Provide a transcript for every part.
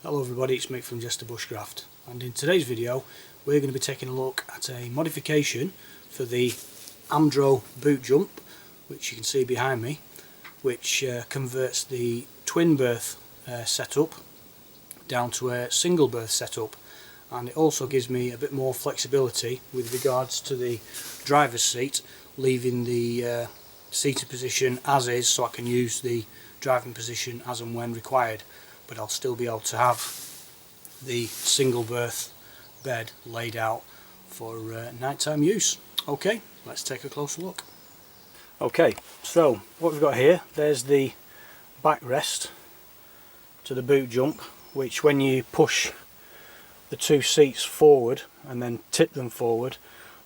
Hello everybody, it's Mick from Jester Bushcraft, and in today's video we're going to be taking a look at a modification for the Amdro Boot Jump, which you can see behind me, which converts the twin berth setup down to a single berth setup, and it also gives me a bit more flexibility with regards to the driver's seat, leaving the seated position as is so I can use the driving position as and when required, but I'll still be able to have the single berth bed laid out for nighttime use. Okay, let's take a closer look. Okay, so what we've got here, there's the backrest to the boot jump, which when you push the two seats forward and then tip them forward,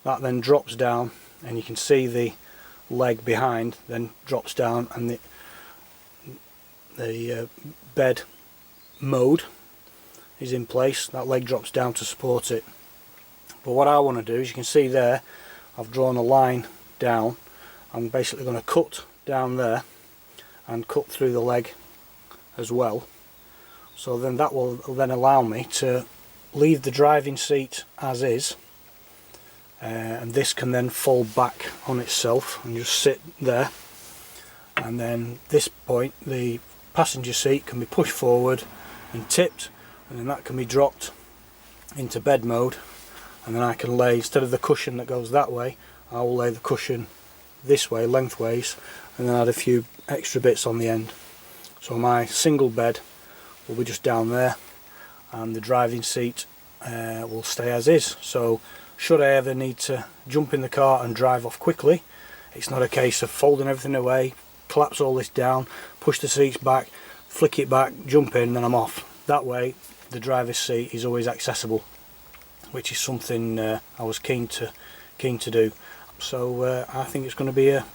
that then drops down, and you can see the leg behind then drops down, and the bed mode is in place. That leg drops down to support it. But what I want to do, as you can see there, I've drawn a line down. I'm basically going to cut down there and cut through the leg as well, so then that will then allow me to leave the driving seat as is, and this can then fold back on itself and just sit there, and then this point the passenger seat can be pushed forward and tipped, and then that can be dropped into bed mode, and then I can lay, instead of the cushion that goes that way, I will lay the cushion this way lengthways, and then add a few extra bits on the end. So my single bed will be just down there, and the driving seat will stay as is. So should I ever need to jump in the car and drive off quickly, it's not a case of folding everything away, collapse all this down, push the seats back, flick it back, jump in, then I'm off. That way the driver's seat is always accessible, which is something I was keen to do. So I think it's going to be a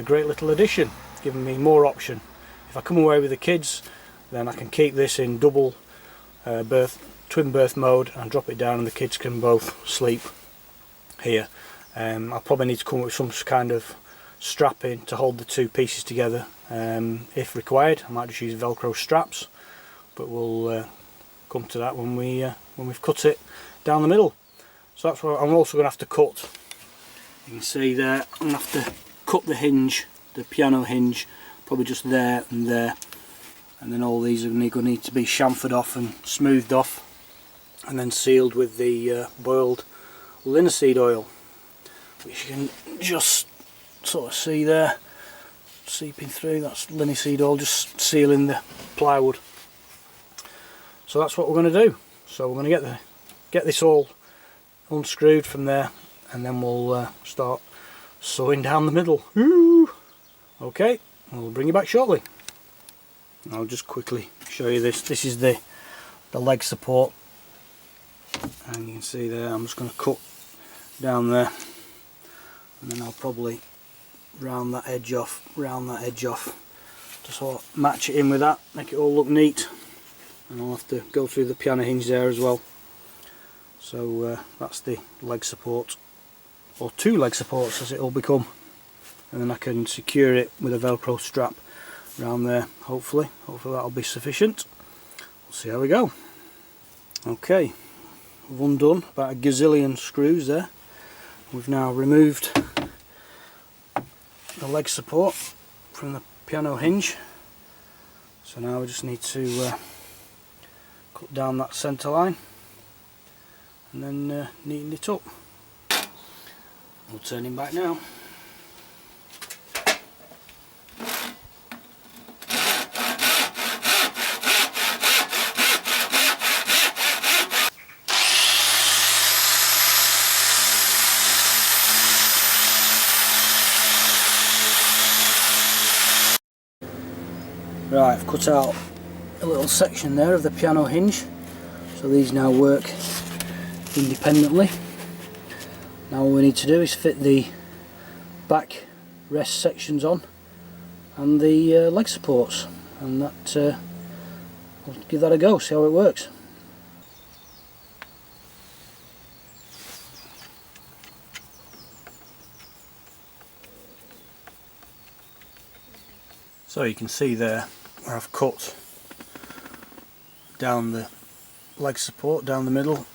great little addition, giving me more option. If I come away with the kids, then I can keep this in double twin berth mode and drop it down, and the kids can both sleep here. I'll probably need to come up with some kind of strapping to hold the two pieces together if required. I might just use Velcro straps, but we'll come to that when we've cut it down the middle. So that's what I'm also going to have to cut. You can see there, I'm going to have to cut the hinge, the piano hinge, probably just there and there, and then all these are going to need to be chamfered off and smoothed off, and then sealed with the boiled linseed oil, which you can just sort of see there seeping through. That's linseed oil just sealing the plywood. So that's what we're going to do. So we're going to get this all unscrewed from there, and then we'll start sewing down the middle. Woo! Okay, we'll bring you back shortly. I'll just quickly show you this. This is the leg support, and you can see there I'm just going to cut down there, and then I'll probably round that edge off to sort of match it in with that, make it all look neat. And I'll have to go through the piano hinge there as well. So that's the leg support, or two leg supports as it will become, and then I can secure it with a Velcro strap around there. Hopefully that'll be sufficient. We'll see how we go. Okay, we've undone about a gazillion screws there. We've now removed the leg support from the piano hinge, so now we just need to cut down that centre line and then neaten it up. We'll turn him back now. Right, I've cut out a little section there of the piano hinge, so these now work independently. Now all we need to do is fit the back rest sections on and the leg supports, and that we'll give that a go, see how it works. So you can see there where I've cut down the leg support down the middle,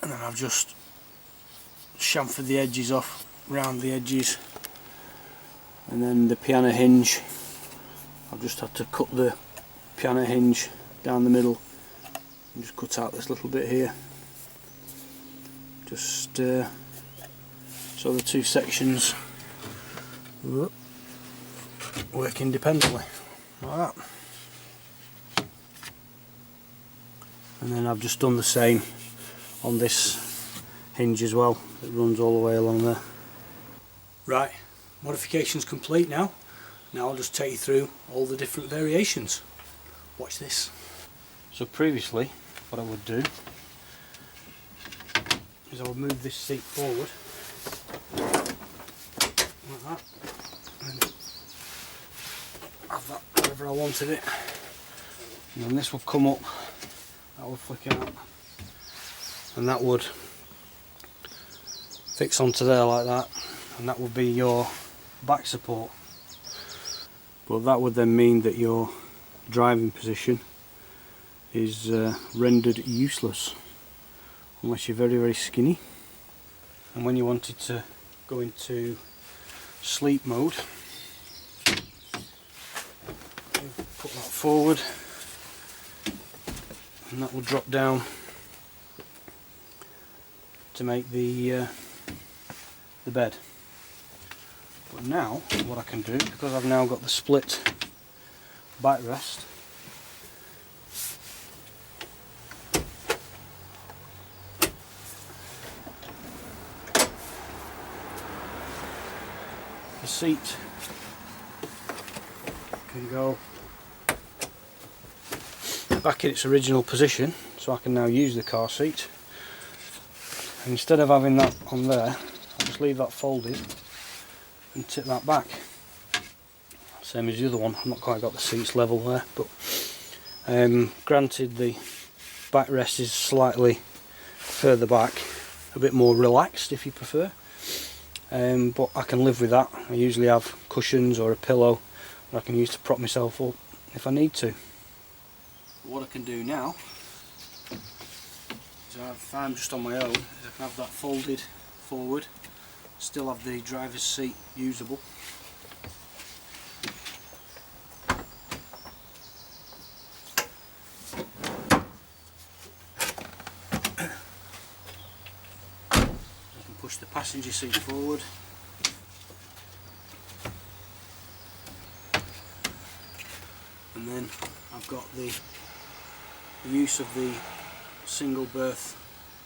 and then I've just chamfered the edges off, round the edges, and then the piano hinge, I've just had to cut the piano hinge down the middle and just cut out this little bit here, just so the two sections work independently like that. And then I've just done the same on this hinge as well, it runs all the way along there. Right, modification's complete now. Now I'll just take you through all the different variations. Watch this. So previously what I would do is I would move this seat forward like that, and have that wherever I wanted it, and then this would come up, that would flick out, and that would fix onto there like that, and that would be your back support. But that would then mean that your driving position is rendered useless unless you're very, very skinny. And when you wanted to go into sleep mode, put that forward and that will drop down to make the bed. But now what I can do, because I've now got the split backrest, the seat can go back in its original position, so I can now use the car seat. And instead of having that on there, I'll just leave that folded and tip that back. Same as the other one. I've not quite got the seats level there, but granted the backrest is slightly further back, a bit more relaxed if you prefer, but I can live with that. I usually have cushions or a pillow that I can use to prop myself up if I need to. What I can do now is, if I'm just on my own, is I can have that folded forward, still have the driver's seat usable. I can push the passenger seat forward. And then I've got the use of the single berth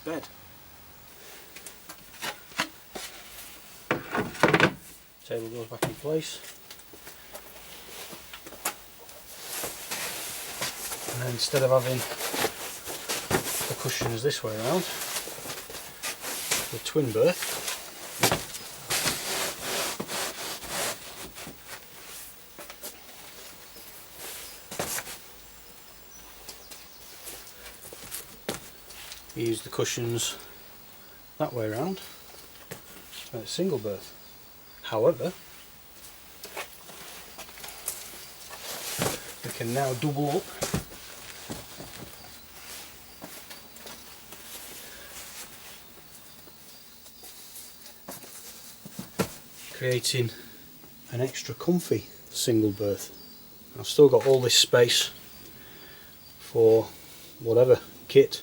bed. Table goes back in place, and then instead of having the cushions this way around, the twin berth, you use the cushions that way around, and it's single berth. However, we can now double up creating an extra comfy single berth. I've still got all this space for whatever kit,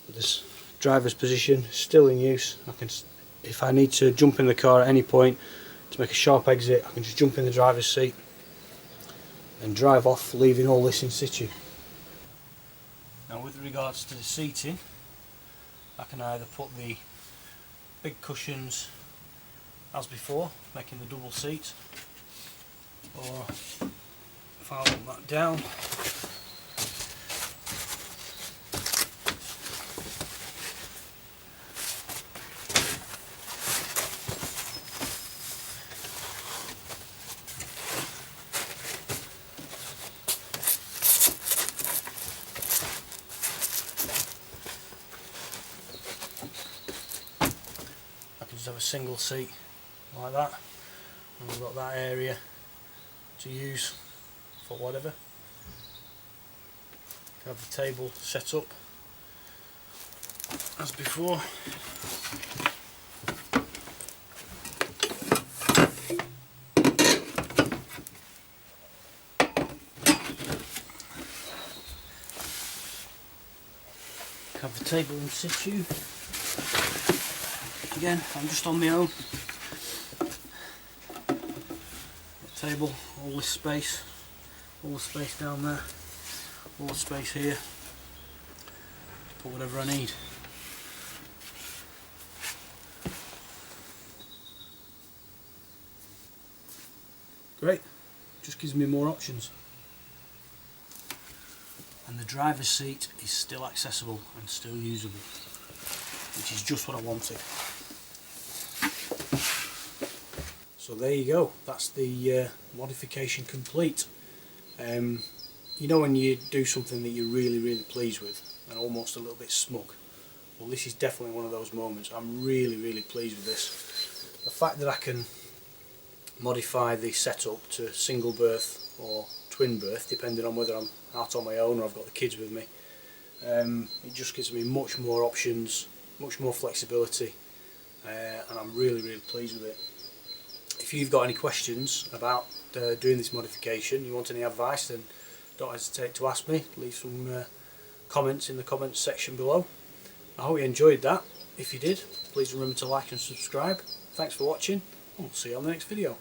but this driver's position is still in use. I can, if I need to jump in the car at any point to make a sharp exit, I can just jump in the driver's seat and drive off, leaving all this in situ. Now with regards to the seating, I can either put the big cushions as before, making the double seat, or if I want that down, have a single seat like that, and we've got that area to use for whatever. Have the table set up as before. Have the table in situ. Again, I'm just on my own. The table, all this space, all the space down there, all the space here. Put whatever I need. Great, just gives me more options. And the driver's seat is still accessible and still usable, which is just what I wanted. So there you go, that's the modification complete. You know when you do something that you're really pleased with and almost a little bit smug? Well, this is definitely one of those moments. I'm really pleased with this. The fact that I can modify the setup to single berth or twin berth, depending on whether I'm out on my own or I've got the kids with me, it just gives me much more options, much more flexibility, and I'm really pleased with it. If you've got any questions about doing this modification, you want any advice, then don't hesitate to ask me. Leave some comments in the comments section below. I hope you enjoyed that. If you did, please remember to like and subscribe. Thanks for watching, and we'll see you on the next video.